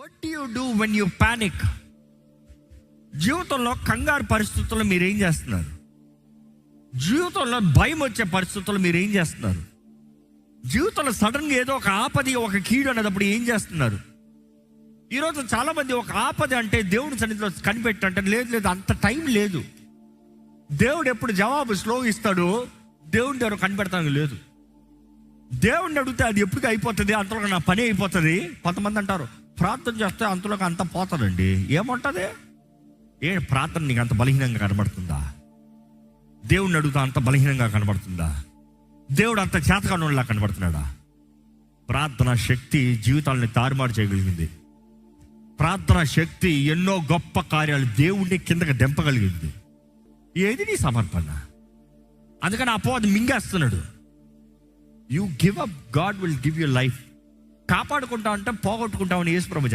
What do you do when you panic? జీవితంలో కంగారు పరిస్థితుల్లో మీరు ఏం చేస్తున్నారు? జీవితంలో భయం వచ్చే పరిస్థితుల్లో మీరు ఏం చేస్తున్నారు? జీవితంలో సడన్గా ఏదో ఒక ఆపద, ఒక కీడు అనేటప్పుడు ఏం చేస్తున్నారు? ఈరోజు చాలామంది ఒక ఆపద అంటే దేవుడి సన్నిధిలో కనిపెట్టంటే లేదు, అంత టైం లేదు. దేవుడు ఎప్పుడు జవాబు స్లో ఇస్తాడు, దేవుడిని ఎవరు కనిపెడతానికి లేదు. దేవుడిని అడిగితే అది ఎప్పటికీ అయిపోతుంది, అంతలో నా పని అయిపోతుంది. కొంతమంది అంటారు ప్రార్థన చేస్తే అంతలోకి అంత పోతుందండి. ఏముంటుంది? ప్రార్థన నీకు అంత బలహీనంగా కనబడుతుందా? దేవుడిని అడుగుతా అంత బలహీనంగా కనబడుతుందా? దేవుడు అంత చేతకానులా కనబడుతున్నాడా? ప్రార్థన శక్తి జీవితాలని తారుమారు చేయగలిగింది. ప్రార్థన శక్తి ఎన్నో గొప్ప కార్యాలు దేవుడిని కిందకి దింపగలిగింది. ఏది నీ సమర్పణ? అందుకని అపవాది మింగేస్తున్నాడు. You give up, God will give you life. కాపాడుకుంటా అంటే పోగొట్టుకుంటామని యేసు ప్రభువు